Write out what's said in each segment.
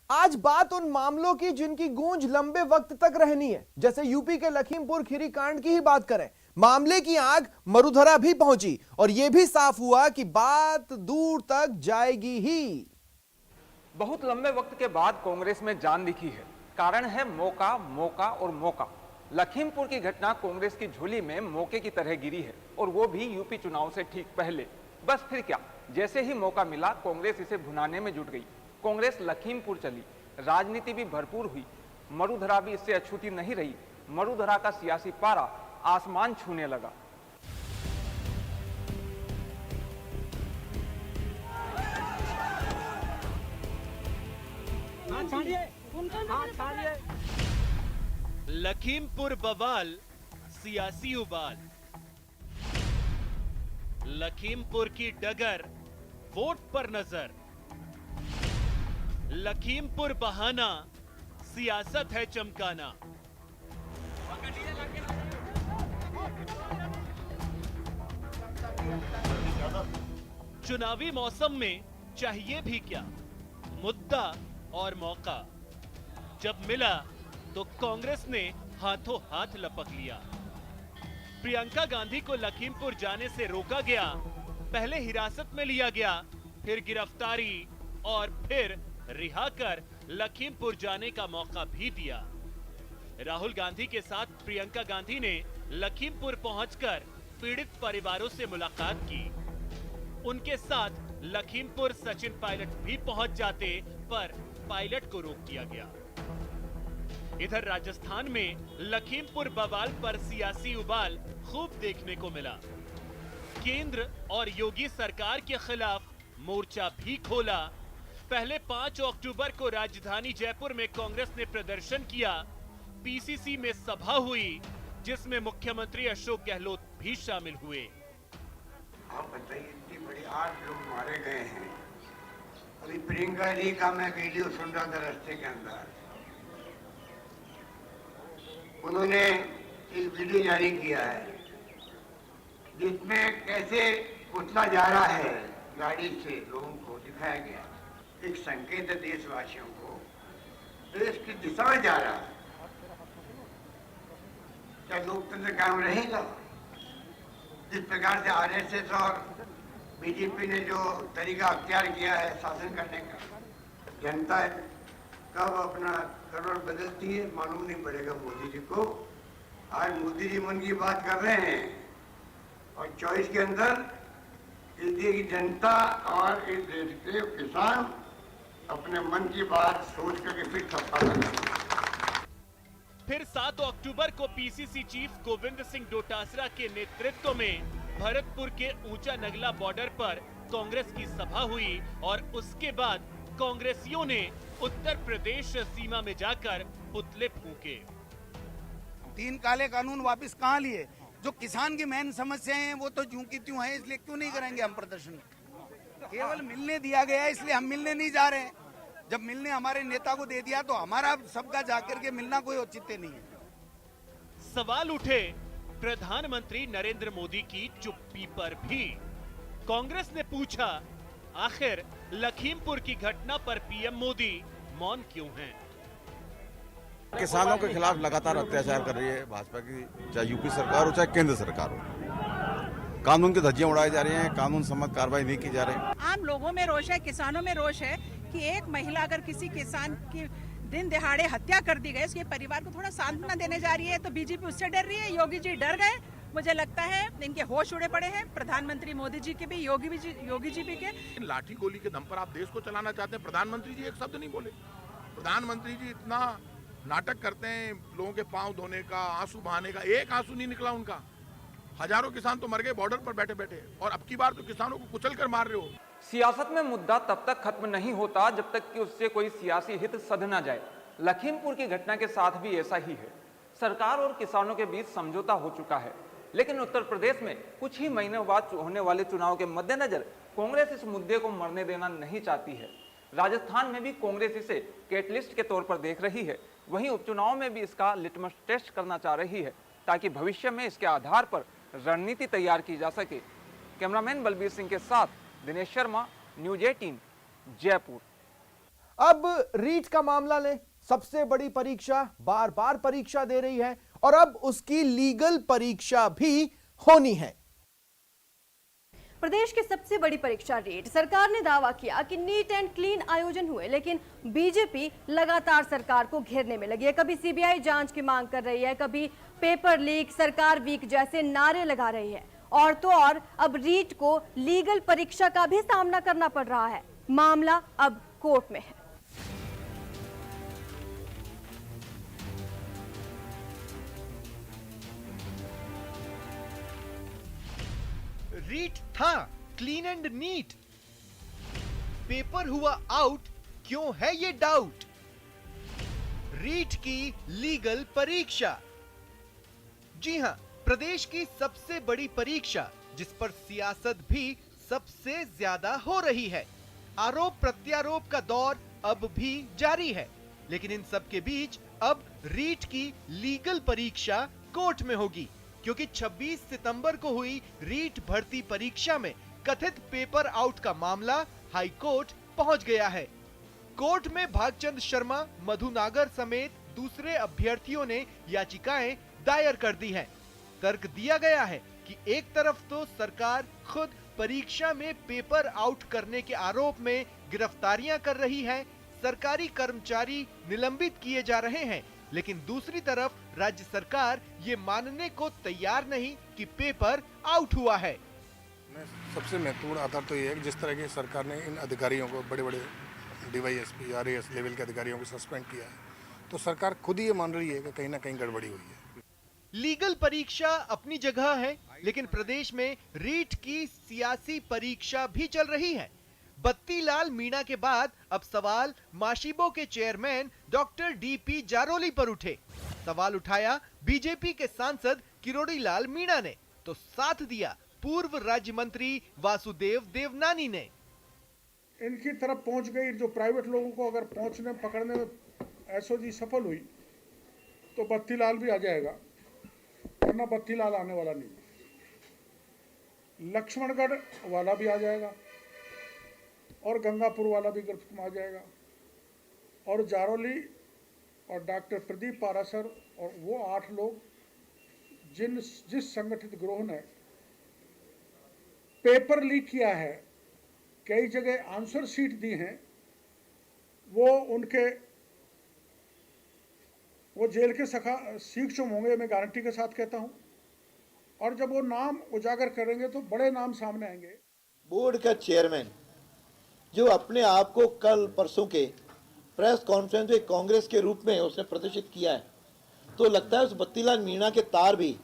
आज बात उन मामलों की जिनकी गूंज लंबे वक्त तक रहनी है, जैसे यूपी के लखीमपुर खीरी कांड की ही बात करें। मामले की आग मरुधरा भी पहुंची और यह भी साफ हुआ कि बात दूर तक जाएगी ही। बहुत लंबे वक्त के बाद कांग्रेस में जान दिखी है। कारण है मौका, मौका और मौका। लखीमपुर की घटना कांग्रेस की झोली में मौके की तरह गिरी है, और वो भी यूपी चुनाव से ठीक पहले। बस फिर क्या, जैसे ही मौका मिला कांग्रेस इसे भुनाने में जुट गई। कांग्रेस लखीमपुर चली, राजनीति भी भरपूर हुई। मरुधरा भी इससे अछूती नहीं रही। मरुधरा का सियासी पारा आसमान छूने लगा। लखीमपुर बवाल, सियासी उबाल। लखीमपुर की डगर, वोट पर नजर। लखीमपुर बहाना, सियासत है चमकाना। चुनावी मौसम में चाहिए भी क्या, मुद्दा और मौका। जब मिला तो कांग्रेस ने हाथों हाथ लपक लिया। प्रियंका गांधी को लखीमपुर जाने से रोका गया, पहले हिरासत में लिया गया, फिर गिरफ्तारी और फिर रिहा कर लखीमपुर जाने का मौका भी दिया। राहुल गांधी के साथ प्रियंका गांधी ने लखीमपुर पहुंचकर पीड़ित परिवारों से मुलाकात की। उनके साथ लखीमपुर सचिन पायलट भी पहुंच जाते, पर पायलट को रोक दिया गया। इधर राजस्थान में लखीमपुर बवाल पर सियासी उबाल खूब देखने को मिला। केंद्र और योगी सरकार के खिलाफ मोर्चा भी खोला। पहले 5 अक्टूबर को राजधानी जयपुर में कांग्रेस ने प्रदर्शन किया। पीसीसी में सभा हुई, जिसमें मुख्यमंत्री अशोक गहलोत भी शामिल हुए। आप बताइए, इतनी बड़ी 8 लोग मारे गए हैं। अभी प्रियंका जी का मैं वीडियो सुन रहा था रास्ते के अंदर। उन्होंने एक वीडियो जारी किया है जिसमें कैसे उठना जा रहा है गाड़ी से, लोगों को दिखाया गया। एक संकेत है देशवासियों को, देश की दिशा में जा रहा है। क्या लोकतंत्र कायम रहेगा? जिस प्रकार से आरएसएस और बीजेपी ने जो तरीका अख्तियार किया है शासन करने का, जनता कब अपना करोड़ बदलती है मालूम नहीं पड़ेगा मोदी जी को। आज मोदी जी मन की बात कर रहे हैं और 24 के अंदर इस देश की जनता और इस देश के किसान अपने मन की बात सोच करके फिर थप्पा लगाएंगे। फिर 7 अक्टूबर को पीसीसी चीफ गोविंद सिंह डोटासरा के नेतृत्व में भरतपुर के ऊंचा नगला बॉर्डर पर कांग्रेस की सभा हुई, और उसके बाद कांग्रेसियों ने उत्तर प्रदेश सीमा में जाकर पुतले फूंके। 3 काले कानून वापस कहाँ लिए? जो किसान की मेन समस्याएं हैं वो तो यूं की त्यों है, इसलिए क्यों नहीं करेंगे हम प्रदर्शन? केवल मिलने दिया गया है, इसलिए हम मिलने नहीं जा रहे हैं। जब मिलने हमारे नेता को दे दिया तो हमारा सबका जाकर के मिलना कोई औचित्य नहीं है। सवाल उठे प्रधानमंत्री नरेंद्र मोदी की चुप्पी पर भी। कांग्रेस ने पूछा, आखिर लखीमपुर की घटना पर पीएम मोदी मौन क्यों हैं? किसानों के खिलाफ लगातार अत्याचार कर रही है भाजपा की, चाहे यूपी सरकार हो चाहे केंद्र सरकार हो। कानून की धज्जियां उड़ाई जा रही हैं, कानून सम्मत कार्रवाई नहीं की जा रही। आम लोगों में रोष है, किसानों में रोष है कि एक महिला अगर किसी किसान की दिन दिहाड़े हत्या कर दी गई, उसके परिवार को थोड़ा सांत्वना देने जा रही है, तो बीजेपी उससे डर रही है। योगी जी डर गए। मुझे लगता है इनके होश उड़े पड़े हैं, प्रधानमंत्री मोदी जी के भी, योगी जी भी के। लाठी गोली के दम पर आप देश को चलाना चाहते हैं। प्रधानमंत्री जी एक शब्द नहीं बोले। प्रधानमंत्री जी इतना नाटक करते हैं लोगों के पांव धोने का, आंसू बहाने का, एक आंसू नहीं निकला उनका। हजारों किसान तो मर गए बॉर्डर पर बैठे बैठे, और अब की बार तो किसानों को कुचल कर मार रहे हो। सियासत में मुद्दा तब तक खत्म नहीं होता जब तक कि उससे कोई सियासी हित सध ना जाए। लखीमपुर की घटना के साथ भी ऐसा ही है। सरकार और किसानों के बीच समझौता हो चुका है, लेकिन उत्तर प्रदेश में कुछ ही महीनों बाद होने वाले चुनाव के मद्देनजर कांग्रेस इस मुद्दे को मरने देना नहीं चाहती है। राजस्थान में भी कांग्रेस इसे कैटलिस्ट के तौर पर देख रही है। वहीं उपचुनाव में भी इसका लिटमस टेस्ट करना चाह रही है, ताकि भविष्य में इसके आधार पर रणनीति तैयार की जा सके। कैमरामैन बलबीर सिंह के साथ दिनेश शर्मा, न्यूज़ 18, जयपुर। अब रीट का मामला लें, सबसे बड़ी परीक्षा बार बार परीक्षा दे रही है और अब उसकी लीगल परीक्षा भी होनी है। प्रदेश की सबसे बड़ी परीक्षा रीट। सरकार ने दावा किया कि नीट एंड क्लीन आयोजन हुए, लेकिन बीजेपी लगातार सरकार को घेरने में लगी है। कभी सीबीआई जांच की मांग कर रही है, कभी पेपर लीक, सरकार वीक जैसे नारे लगा रही है। और तो और अब रीट को लीगल परीक्षा का भी सामना करना पड़ रहा है। मामला अब कोर्ट में है। रीट था क्लीन एंड नीट, पेपर हुआ आउट, क्यों है ये डाउट? रीट की लीगल परीक्षा। जी हां, प्रदेश की सबसे बड़ी परीक्षा जिस पर सियासत भी सबसे ज्यादा हो रही है। आरोप प्रत्यारोप का दौर अब भी जारी है, लेकिन इन सब के बीच अब रीट की लीगल परीक्षा कोर्ट में होगी, क्योंकि 26 सितंबर को हुई रीट भर्ती परीक्षा में कथित पेपर आउट का मामला हाई कोर्ट पहुंच गया है। कोर्ट में भागचंद शर्मा, मधु नागर समेत दूसरे अभ्यर्थियों ने याचिकाएं दायर कर दी हैं। तर्क दिया गया है कि एक तरफ तो सरकार खुद परीक्षा में पेपर आउट करने के आरोप में गिरफ्तारियां कर रही है, सरकारी कर्मचारी निलंबित किए जा रहे हैं, लेकिन दूसरी तरफ राज्य सरकार ये मानने को तैयार नहीं कि पेपर आउट हुआ है। सबसे महत्वपूर्ण आधार तो ये है कि जिस तरह की सरकार ने इन अधिकारियों को, बड़े बड़े डीवाईएसपी, आरएएस लेवल के अधिकारियों को सस्पेंड किया है, तो सरकार खुद ही ये मान रही है कि कहीं ना कहीं गड़बड़ी हुई है। लीगल परीक्षा अपनी जगह है, लेकिन प्रदेश में रीट की सियासी परीक्षा भी चल रही है। बत्तीलाल मीणा के बाद अब सवाल माशिबो के चेयरमैन डॉक्टर डीपी जारोली पर उठे। सवाल उठाया बीजेपी के सांसद किरोड़ी लाल मीणा ने, तो साथ दिया पूर्व राज्य मंत्री वासुदेव देवनानी ने। इनकी तरफ पहुंच गई, जो प्राइवेट लोगों को अगर पहुंचने पकड़ने में एसओजी सफल हुई तो बत्तीलाल भी आ जाएगा, वरना बत्तीलाल आने वाला नहीं। लक्ष्मणगढ़ वाला भी आ जाएगा और गंगापुर वाला भी गिरफ्त में आ जाएगा, और जारोली और डॉक्टर प्रदीप पारासर और वो 8 लोग जिस संगठित गिरोह ने पेपर लीक किया है, कई जगह आंसर शीट दी हैं, वो जेल के सीख चुम होंगे, मैं गारंटी के साथ कहता हूं। और जब वो नाम उजागर करेंगे तो बड़े नाम सामने आएंगे। बोर्ड का चेयरमैन जो अपने आप को कल परसों के प्रेस कॉन्फ्रेंस में कांग्रेस के रूप में उसने प्रदर्शित किया है, तो लगता है उस बत्तीलाल मीणा के तार भी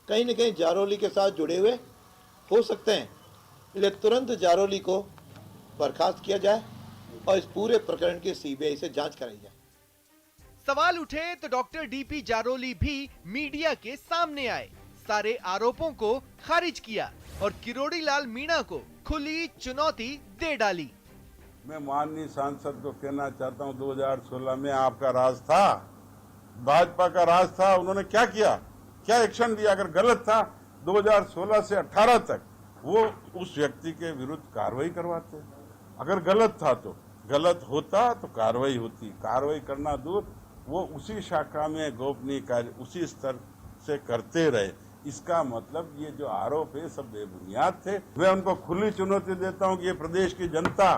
कहीं न कहीं जारोली के साथ जुड़े हुए हो सकते हैं। इसलिए तुरंत जारोली को बर्खास्त किया जाए और इस पूरे प्रकरण की सीबीआई से जांच कराई जाए। सवाल उठे तो डॉक्टर डीपी जारोली भी मीडिया के सामने आए, सारे आरोपों को खारिज किया और किरोड़ी लाल मीणा को खुली चुनौती दे डाली। मैं माननीय सांसद को कहना चाहता हूं, 2016 में आपका राज था, भाजपा का राज था, उन्होंने क्या किया, क्या एक्शन लिया? अगर गलत था 2016 से 18 तक वो उस व्यक्ति के विरुद्ध कार्रवाई करवाते। अगर गलत था तो गलत होता तो कार्रवाई होती, कार्रवाई करना दूर, वो उसी शाखा में गोपनीय कार्य उसी स्तर से करते रहे। इसका मतलब ये जो आरोप है सब बेबुनियाद थे। मैं उनको खुली चुनौती देता हूं कि ये प्रदेश की जनता,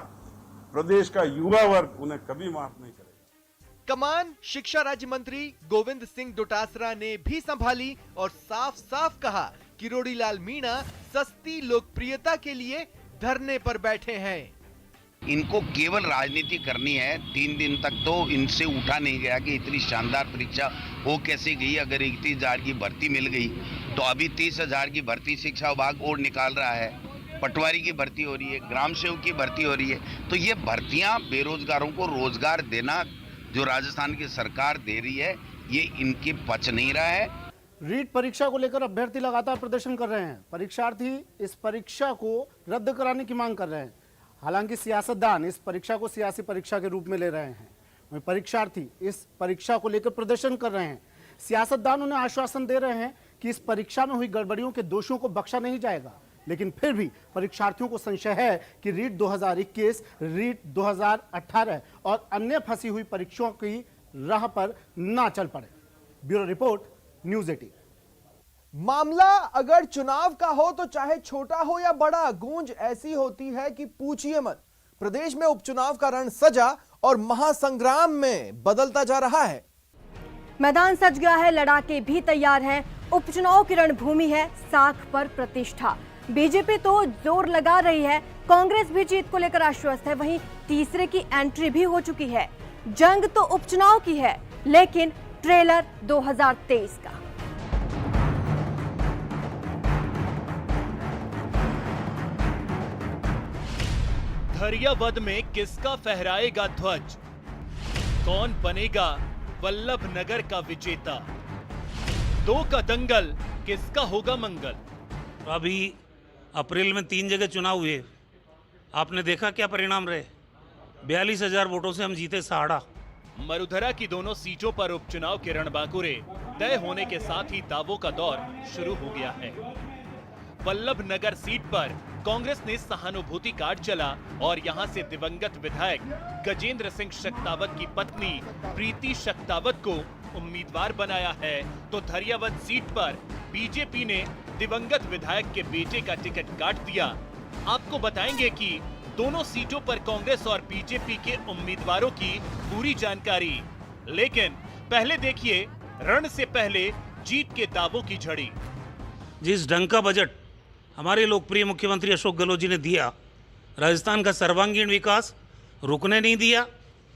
प्रदेश का युवा वर्ग उन्हें कभी माफ नहीं करेगा। कमान शिक्षा राज्य मंत्री गोविंद सिंह डोटासरा ने भी संभाली और साफ साफ कहा किरोड़ी लाल मीणा सस्ती लोकप्रियता के लिए धरने पर बैठे हैं। इनको केवल राजनीति करनी है। 3 दिन तक तो इनसे उठा नहीं गया कि इतनी शानदार परीक्षा हो कैसे गई। अगर 31,000 की भर्ती मिल गई तो अभी 30,000 की भर्ती शिक्षा विभाग और निकाल रहा है, पटवारी की भर्ती हो रही है, ग्राम सेवक की भर्ती हो रही है। तो ये भर्तियां बेरोजगारों को रोजगार देना जो राजस्थान की सरकार दे रही है, ये इनके पच नहीं रहा है। रीट परीक्षा को लेकर अभ्यर्थी लगातार प्रदर्शन कर रहे हैं। परीक्षार्थी इस परीक्षा को रद्द कराने की मांग कर रहे हैं। हालांकि सियासतदान इस परीक्षा को सियासी परीक्षा के रूप में ले रहे हैं, वहीं परीक्षार्थी इस परीक्षा को लेकर प्रदर्शन कर रहे हैं। सियासतदान उन्हें आश्वासन दे रहे हैं कि इस परीक्षा में हुई गड़बड़ियों के दोषियों को बख्शा नहीं जाएगा, लेकिन फिर भी परीक्षार्थियों को संशय है कि रीट 2021, रीट 2018 और अन्य फंसी हुई परीक्षाओं की राह पर ना चल पड़े। Bureau report, news 18। मामला अगर चुनाव का हो तो चाहे छोटा हो या बड़ा, गूंज ऐसी होती है कि पूछिए मत। प्रदेश में उपचुनाव का रण सजा और महासंग्राम में बदलता जा रहा है। मैदान सज गया है, लड़ाके भी तैयार हैं। उपचुनाव की रणभूमि है, साख पर प्रतिष्ठा। बीजेपी तो जोर लगा रही है, कांग्रेस भी जीत को लेकर आश्वस्त है। वहीं तीसरे की एंट्री भी हो चुकी है। जंग तो उपचुनाव की है, लेकिन ट्रेलर 2023 का। धरियावद में किसका फहराएगा ध्वज? कौन बनेगा वल्लभ नगर का विजेता? 2 का दंगल, किसका होगा मंगल? अभी अप्रैल में 3 जगह चुनाव हुए, आपने देखा क्या परिणाम रहे? 42,000 वोटों से हम जीते सहाड़ा। मरुधरा की दोनों सीटों पर उपचुनाव के रणबांकुरे तय होने के साथ ही दावों का दौर शुरू हो गया है। वल्लभ नगर सीट पर कांग्रेस ने सहानुभूति कार्ड चला और यहां से दिवंगत विधायक गजेंद्र सिंह शक्तावत की पत्नी प्रीति शक्तावत को उम्मीदवार बनाया है, तो धरियावद सीट पर बीजेपी ने दिवंगत विधायक के बेटे का टिकट काट दिया। आपको बताएंगे कि दोनों सीटों पर कांग्रेस और बीजेपी के उम्मीदवारों की पूरी जानकारी, लेकिन पहले देखिए रण से पहले जीत के दावों की झड़ी। जिस ढंग का बजट हमारे लोकप्रिय मुख्यमंत्री अशोक गहलोत जी ने दिया, राजस्थान का सर्वांगीण विकास रुकने नहीं दिया,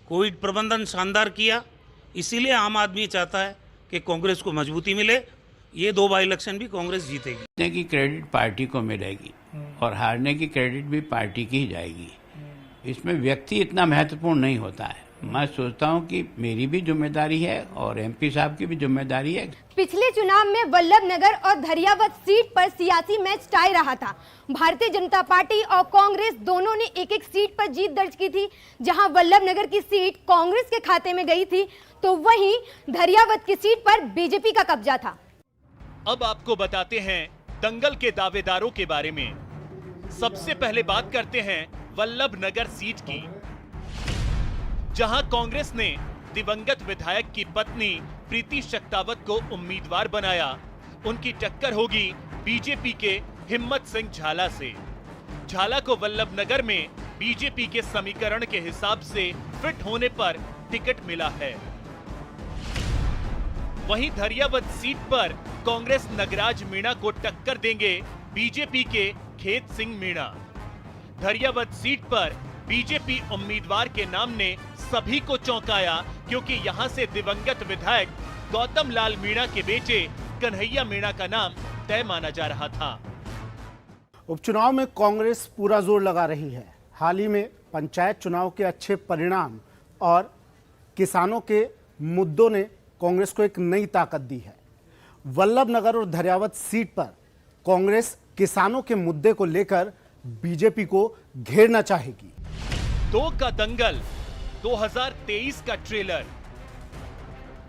कोविड प्रबंधन शानदार किया, इसीलिए आम आदमी चाहता है कि कांग्रेस को मजबूती मिले। ये 2 बाई इलेक्शन भी कांग्रेस जीतेगी। जीतने की क्रेडिट पार्टी को मिलेगी और हारने की क्रेडिट भी पार्टी की ही जाएगी। इसमें व्यक्ति इतना महत्वपूर्ण नहीं होता है। मैं सोचता हूं कि मेरी भी जिम्मेदारी है और एमपी साहब की भी जिम्मेदारी है। पिछले चुनाव में वल्लभ नगर और धरियावद सीट पर सियासी मैच टाई रहा था। भारतीय जनता पार्टी और कांग्रेस दोनों ने एक एक सीट पर जीत दर्ज की थी। जहां वल्लभ नगर की सीट कांग्रेस के खाते में गई थी, तो वहीं धरियावद की सीट पर बीजेपी का कब्जा था। अब आपको बताते हैं दंगल के दावेदारों के बारे में। सबसे पहले बात करते हैं वल्लभ नगर सीट की, जहां कांग्रेस ने दिवंगत विधायक की पत्नी प्रीति शक्तावत को उम्मीदवार बनाया। उनकी टक्कर होगी बीजेपी के हिम्मत सिंह झाला से। झाला को वल्लभ नगर में बीजेपी के समीकरण के हिसाब से फिट होने पर टिकट मिला है। वहीं धरियावद सीट पर कांग्रेस नगराज मीणा को टक्कर देंगे बीजेपी के खेत सिंह मीणा। धरियावद सीट पर बीजेपी उम्मीदवार के नाम ने सभी को चौंकाया, क्योंकि यहां से दिवंगत विधायक गौतम लाल मीणा के बेटे कन्हैया मीणा का नाम तय माना जा रहा था। उपचुनाव में कांग्रेस पूरा जोर लगा रही है। हाल ही में पंचायत चुनाव के अच्छे परिणाम और किसानों के मुद्दों ने कांग्रेस को एक नई ताकत दी है। वल्लभ नगर और धरियावद सीट पर कांग्रेस किसानों के मुद्दे को लेकर बीजेपी को घेरना चाहेगी। 2 का दंगल, 2023 का ट्रेलर।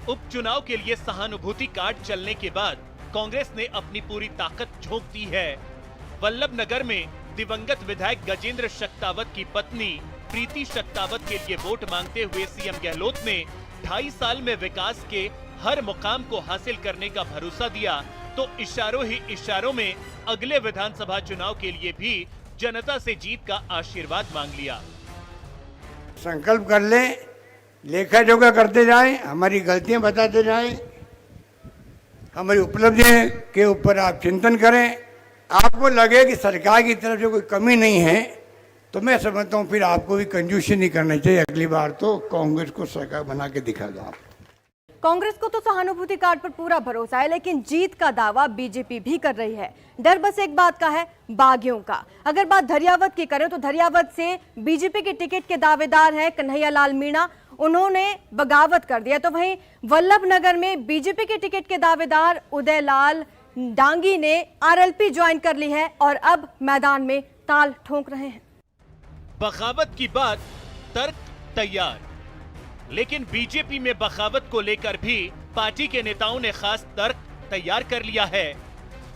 उपचुनाव के लिए सहानुभूति कार्ड चलने के बाद कांग्रेस ने अपनी पूरी ताकत झोंक दी है। वल्लभ नगर में दिवंगत विधायक गजेंद्र शक्तावत की पत्नी प्रीति शक्तावत के लिए वोट मांगते हुए सीएम गहलोत ने 2.5 साल में विकास के हर मुकाम को हासिल करने का भरोसा दिया, तो इशारों ही इशारों में अगले विधानसभा चुनाव के लिए भी जनता से जीत का आशीर्वाद मांग लिया। संकल्प कर लें, लेखा जोखा करते जाएं, हमारी गलतियां बताते जाएं, हमारी उपलब्धियों के ऊपर आप चिंतन करें। आपको लगे कि सरकार की तरफ से कोई कमी नहीं है, तो मैं समझता हूँ फिर आपको भी कंजूसी नहीं करना चाहिए। अगली बार तो कांग्रेस को सरकार बना के दिखा दो आप। कांग्रेस को तो सहानुभूति कार्ड पर पूरा भरोसा है, लेकिन जीत का दावा बीजेपी भी कर रही है। डर बस एक बात का है, बागियों का। अगर बात धरियावद की करें तो धरियावद से बीजेपी के टिकट के दावेदार हैं कन्हैया लाल मीणा, उन्होंने बगावत कर दिया। तो वहीं वल्लभ नगर में बीजेपी के टिकट के दावेदार उदय लाल डांगी ने आरएलपी ज्वाइन कर ली है और अब मैदान में ताल ठोक रहे हैं। बगावत की बात, तर्क तैयार, लेकिन बीजेपी में बगावत को लेकर भी पार्टी के नेताओं ने खास तर्क तैयार कर लिया है।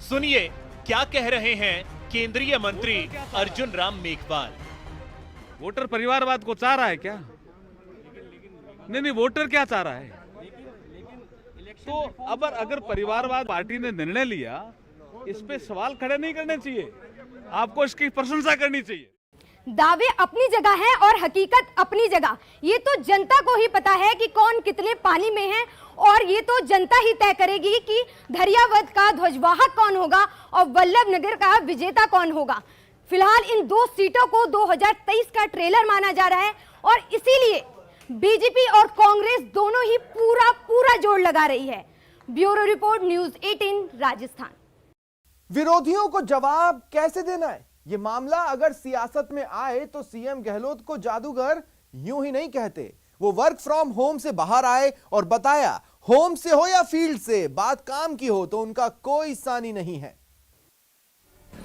सुनिए क्या कह रहे हैं केंद्रीय मंत्री अर्जुन राम मेघवाल। वोटर परिवारवाद को चाह रहा है क्या? नहीं, वोटर क्या चाह रहा है? तो अगर परिवारवाद पार्टी ने निर्णय लिया, इस पे सवाल खड़े नहीं करने चाहिए, आपको इसकी प्रशंसा करनी चाहिए। दावे अपनी जगह हैं और हकीकत अपनी जगह। ये तो जनता को ही पता है कि कौन कितने पानी में है, और ये तो जनता ही तय करेगी कि धरियावद का ध्वजवाहक कौन होगा और वल्लभ नगर का विजेता कौन होगा। फिलहाल इन 2 सीटों को 2023 का ट्रेलर माना जा रहा है और इसीलिए बीजेपी और कांग्रेस दोनों ही पूरा जोर लगा रही है। Bureau report, news 18 Rajasthan. विरोधियों को जवाब कैसे देना है, ये मामला अगर सियासत में आए तो सीएम गहलोत को जादूगर यूं ही नहीं कहते। वो वर्क फ्रॉम होम से बाहर आए और बताया, होम से हो या फील्ड से, बात काम की हो तो उनका कोई सानी नहीं है।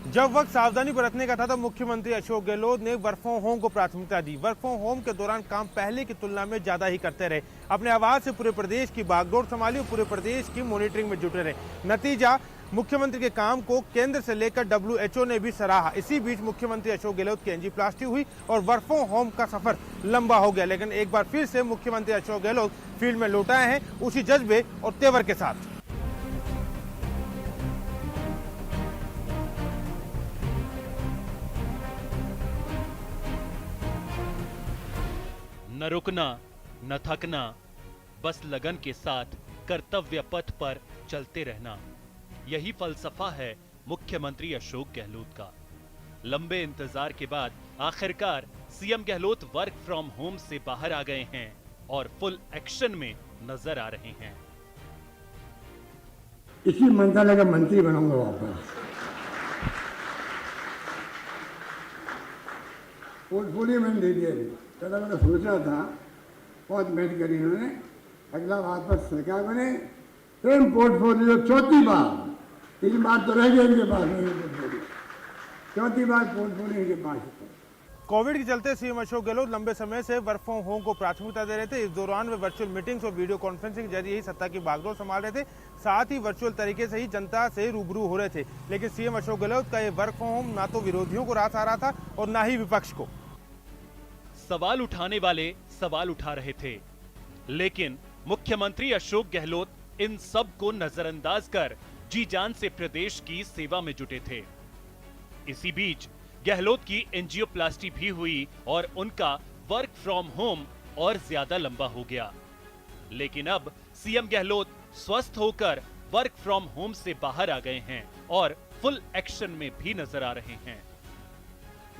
जब वक्त सावधानी बरतने का था तब मुख्यमंत्री अशोक गहलोत ने वर्क फ्रॉम होम को प्राथमिकता दी। वर्क फ्रॉम होम के दौरान काम पहले की तुलना में ज्यादा ही करते रहे, अपने आवाज से पूरे प्रदेश की बागडोर संभाली और पूरे प्रदेश की मॉनिटरिंग में जुटे रहे। नतीजा, मुख्यमंत्री के काम को केंद्र से लेकर WHO ने भी सराहा। इसी बीच मुख्यमंत्री अशोक गहलोत की एंजियोप्लास्टी हुई और वर्क फ्रॉम होम का सफर लंबा हो गया, लेकिन एक बार फिर से मुख्यमंत्री अशोक गहलोत फील्ड में लौट आए हैं उसी जज्बे और तेवर के साथ। न रुकना न थकना, बस लगन के साथ कर्तव्य पथ पर चलते रहना, यही फलसफा है मुख्यमंत्री अशोक गहलोत का। लंबे इंतजार के बाद आखिरकार CM Gehlot work from home से बाहर आ गए हैं और फुल एक्शन में नजर आ रहे हैं। इसी मंत्रालय का मंत्री बनूंगा वापस। पोर्टफोलियो मैंने दे दिया। पहले मैंने सोचा था, बहुत मेहनत करी इन्होंने, अगला वापस सरकार बने, सेम पोर्टफोलियो चौथी बार। 3 बार तो रह गया इनके पास, चौथी बार पोर्टफोलियो इनके पास। कोविड के चलते सीएम अशोक गहलोत लंबे समय से वर्क फ्रॉम होम को प्राथमिकता दे रहे थे। इस दौरान वे वर्चुअल मीटिंग्स और वीडियो कॉन्फ्रेंसिंग के जरिए ही सत्ता की बागडोर संभाल रहे थे, साथ ही वर्चुअल तरीके से ही जनता से रूबरू हो रहे थे। लेकिन सीएम अशोक गहलोत का ये वर्क फ्रॉम होम ना तो विरोधियों को रास आ रहा था और ना ही विपक्ष को। सवाल उठाने वाले सवाल उठा रहे थे, लेकिन मुख्यमंत्री अशोक गहलोत इन सब को नजरअंदाज कर जी जान से प्रदेश की सेवा में जुटे थे। इसी बीच गहलोत की एंजियोप्लास्टी भी हुई और उनका वर्क फ्रॉम होम और ज्यादा लंबा हो गया। लेकिन अब सीएम गहलोत स्वस्थ होकर वर्क फ्रॉम होम से बाहर आ गए हैं और फुल एक्शन में भी नजर आ रहे हैं।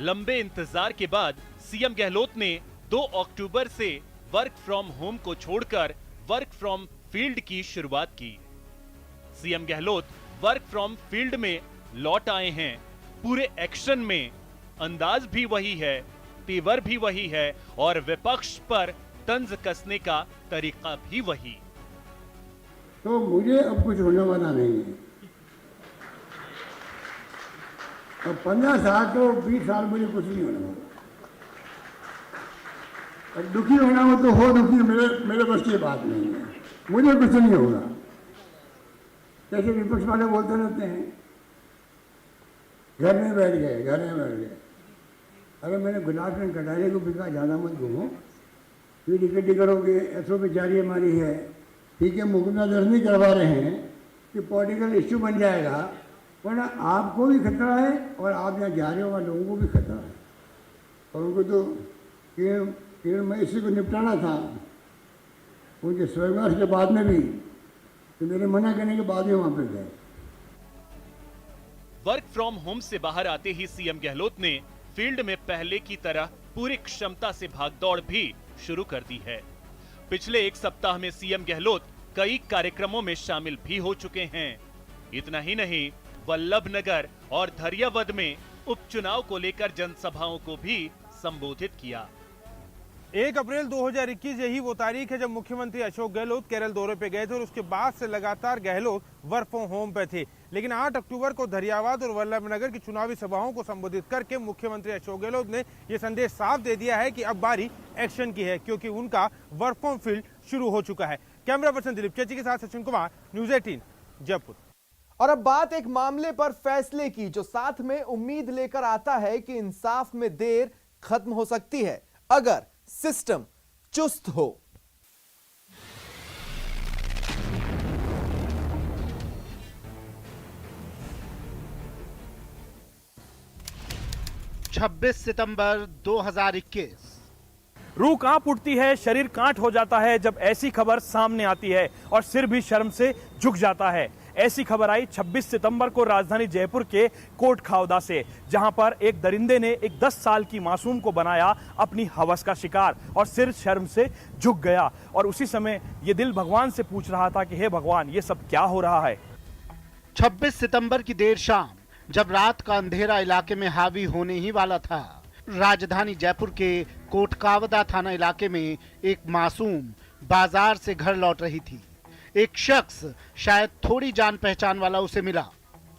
लंबे इंतजार के बाद सीएम गहलोत ने 2 अक्टूबर से वर्क फ्रॉम होम को छोड़कर वर्क फ्रॉम फील्ड की शुरुआत की। CM Gehlot work from field में लौट आए हैं, पूरे एक्शन में। अंदाज भी वही है, तेवर भी वही है और विपक्ष पर तंज कसने का तरीका भी वही। तो मुझे अब कुछ होने वाला नहीं है। अब 15 साल तो 20 साल मुझे कुछ नहीं होने वाला। अब दुखी होना हो तो हो दुखी, मेरे बस की बात नहीं है, मुझे कुछ नहीं होगा। जैसे विपक्ष वाले बोलते रहते हैं, घर में बैठ गए, घर में बैठ गए। अरे मैंने गुलाब में कटारे को बिका, ज़्यादा मत घूमो, फिर इकट्ठी करोगे। SOP जारी हमारी है, ठीक है, मुकदमा दर्ज नहीं करवा रहे हैं कि पॉलिटिकल इश्यू बन जाएगा, वरना आपको भी खतरा है और आप यहाँ जा रहे हो वहाँ लोगों को भी खतरा है। और उनको तो किरण में इसी को निपटाना था, उनके स्वर्गवास के बाद में भी, तो मेरे मना करने के बाद ही वहाँ पर गए। वर्क फ्रॉम होम से बाहर आते ही सीएम गहलोत ने फील्ड में पहले की तरह पूरी क्षमता से भागदौड़ भी शुरू कर दी है। पिछले 1 सप्ताह में सीएम गहलोत कई कार्यक्रमों में शामिल भी हो चुके हैं। इतना ही नहीं, वल्लभ नगर और धरियावद में उपचुनाव को लेकर जनसभाओं को भी संबोधित किया। 1 अप्रैल 2021 यही वो तारीख है जब मुख्यमंत्री अशोक गहलोत केरल दौरे पे गए थे और उसके बाद से लगातार गहलोत वर्क फ्रॉम होम पे थे। लेकिन 8 अक्टूबर को धरियावाद और वल्लभनगर की चुनावी सभाओं को संबोधित करके मुख्यमंत्री अशोक गहलोत ने यह संदेश साफ दे दिया है कि अब बारी एक्शन की है, क्योंकि उनका वर्क फ्रॉम फील्ड शुरू हो चुका है। कैमरा पर्सन दिलीप चेची के साथ सचिन कुमार, न्यूज़ 18 जयपुर। और अब बात एक मामले पर फैसले की जो साथ में उम्मीद लेकर आता है कि इंसाफ में देर खत्म हो सकती है अगर सिस्टम चुस्त हो। सितंबर 2021 रूह कांप उठती है, शरीर कांट हो जाता है जब ऐसी खबर सामने आती है और सिर भी शर्म से झुक जाता है। ऐसी खबर आई 26 सितंबर को राजधानी जयपुर के कोट खावदा से, जहां पर एक दरिंदे ने एक 10 साल की मासूम को बनाया अपनी हवस का शिकार और सिर शर्म से झुक गया। और उसी समय ये दिल भगवान से पूछ रहा था कि हे भगवान, ये सब क्या हो रहा है। 26 सितंबर की देर शाम जब रात का अंधेरा इलाके में हावी होने ही वाला था, राजधानी जयपुर के कोटकावदा थाना इलाके में एक मासूम बाजार से घर लौट रही थी। एक शख्स शायद थोड़ी जान पहचान वाला उसे मिला,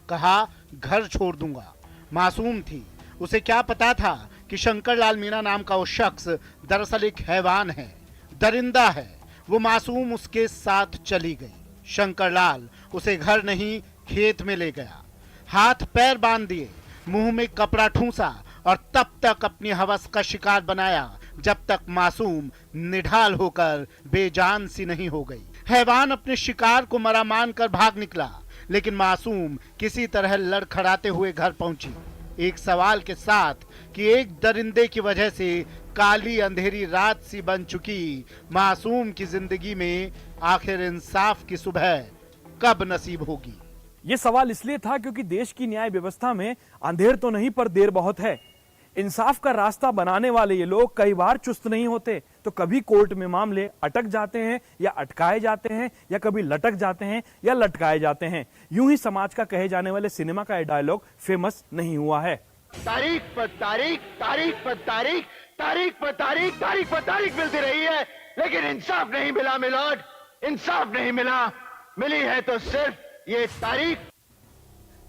कहा घर छोड़ दूंगा। मासूम थी, उसे क्या पता था कि शंकर लाल मीणा नाम का वो शख्स दरअसल एक हैवान है, दरिंदा है। वो मासूम उसके साथ चली गई। शंकर लाल उसे घर नहीं खेत में ले गया, हाथ पैर बांध दिए, मुंह में कपड़ा ठूंसा और तब तक अपनी हवस का शिकार बनाया जब तक मासूम निढाल होकर बेजान सी नहीं हो गई। हैवान अपने शिकार को मरा मानकर भाग निकला, लेकिन मासूम किसी तरह लड़खड़ाते हुए घर पहुंची, एक सवाल के साथ कि एक दरिंदे की वजह से काली अंधेरी रात सी बन चुकी मासूम की जिंदगी में आखिर इंसाफ की सुबह कब नसीब होगी। ये सवाल इसलिए था क्योंकि देश की न्याय व्यवस्था में अंधेर तो नहीं पर देर बहुत है। इंसाफ का रास्ता बनाने वाले ये लोग कई बार चुस्त नहीं होते, तो कभी कोर्ट में मामले अटक जाते हैं या अटकाए जाते हैं, या कभी लटक जाते हैं या लटकाए जाते हैं। यूं ही समाज का कहे जाने वाले सिनेमा का ये डायलॉग फेमस नहीं हुआ है। तारीख पर तारीख, तारीख पर तारीख, तारीख पर तारीख, तारीख पर तारीख मिलती रही है, लेकिन इंसाफ नहीं मिला मिलोड, इंसाफ नहीं मिला। मिली है तो सिर्फ ये तारीख।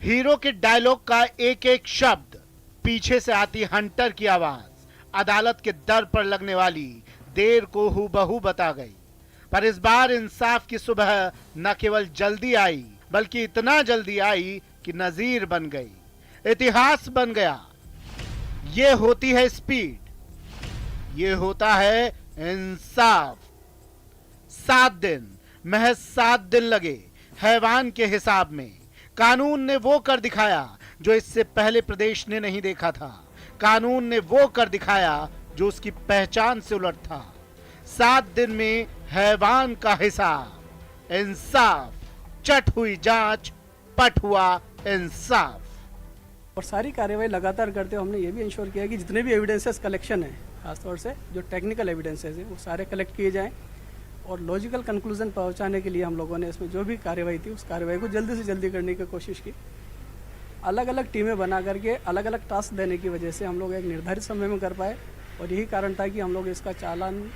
हीरो के डायलॉग का एक एक शब्द, पीछे से आती हंटर की आवाज, अदालत के दर पर लगने वाली देर को हूबहू बता गई। पर इस बार इंसाफ की सुबह न केवल जल्दी आई, बल्कि इतना जल्दी आई कि नजीर बन गई, इतिहास बन गया। ये होती है स्पीड, ये होता है इंसाफ। 7 दिन, महज 7 दिन लगे हैवान के हिसाब में। कानून ने वो कर दिखाया जो इससे पहले प्रदेश ने नहीं देखा था। कानून ने वो कर दिखाया जो उसकी पहचान से उलट था। 7 दिन में हैवान का हिसाब, इंसाफ। चट हुई जांच, पट हुआ इंसाफ। और सारी कार्यवाही लगातार करते हुए हमने ये भी इंश्योर किया कि जितने भी एविडेंसेस कलेक्शन है, खासतौर से जो टेक्निकल एविडेंसेस है, वो सारे कलेक्ट किए जाएं और लॉजिकल कंक्लूजन पहुंचाने के लिए हम लोगों ने इसमें जो भी कार्यवाही थी उस कार्यवाही को जल्दी से जल्दी करने की कोशिश की। अलग अलग टीमें बना करके अलग अलग टास्क देने की वजह से हम लोग एक निर्धारित समय में कर पाए, और यही कारण था कि हम लोग इसका चालान,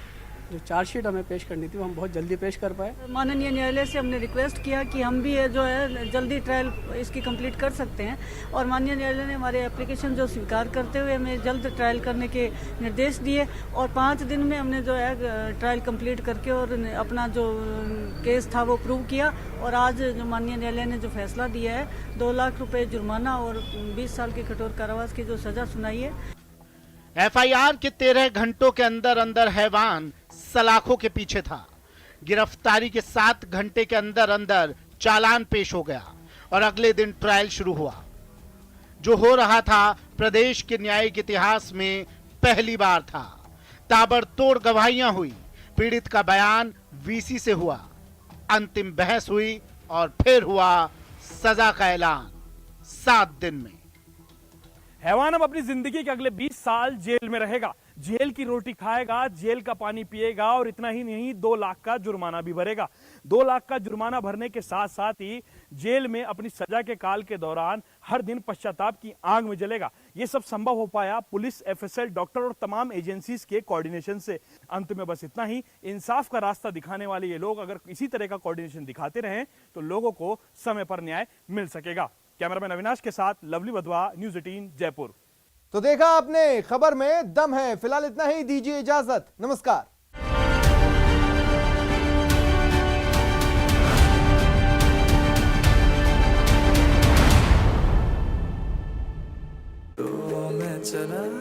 जो चार्जशीट हमें पेश करनी थी, वो हम बहुत जल्दी पेश कर पाए। माननीय न्यायालय से हमने रिक्वेस्ट किया कि हम भी जो है जल्दी ट्रायल इसकी कंप्लीट कर सकते हैं, और माननीय न्यायालय ने हमारे एप्लीकेशन जो स्वीकार करते हुए हमें जल्द ट्रायल करने के निर्देश दिए, और 5 दिन में हमने जो है ट्रायल कंप्लीट करके और अपना जो केस था वो प्रूव किया। और आज जो माननीय न्यायालय ने जो फैसला दिया है, 2 लाख रुपये जुर्माना और 20 साल की कठोर कारावास की जो सजा सुनाई है। एफआईआर के 13 घंटों के अंदर अंदर हैवान सलाखों के पीछे था। गिरफ्तारी के 7 घंटे के अंदर अंदर चालान पेश हो गया और अगले दिन ट्रायल शुरू हुआ। जो हो रहा था प्रदेश के न्यायिक इतिहास में पहली बार था। ताबड़तोड़ गवाहियां हुई, पीड़ित का बयान वीसी से हुआ, अंतिम बहस हुई और फिर हुआ सजा का ऐलान 7 दिन में। हैवान अब अपनी जिंदगी के अगले 20 साल जेल में रहेगा, जेल की रोटी खाएगा, जेल का पानी पिएगा, और इतना ही नहीं 2 लाख का जुर्माना भी भरेगा। 2 लाख का जुर्माना भरने के साथ साथ ही जेल में अपनी सजा के काल के दौरान हर दिन पश्चाताप की आग में जलेगा। ये सब संभव हो पाया पुलिस, एफएसएल, डॉक्टर और तमाम एजेंसीज के कोऑर्डिनेशन से। अंत में बस इतना ही, इंसाफ का रास्ता दिखाने वाले ये लोग अगर इसी तरह का कोऑर्डिनेशन दिखाते रहें तो लोगों को समय पर न्याय मिल सकेगा। कैमरामैन अविनाश के साथ लवली वधवा, न्यूज़ 18 जयपुर। तो देखा आपने, खबर में दम है। फिलहाल इतना ही, दीजिए इजाजत, नमस्कार। चला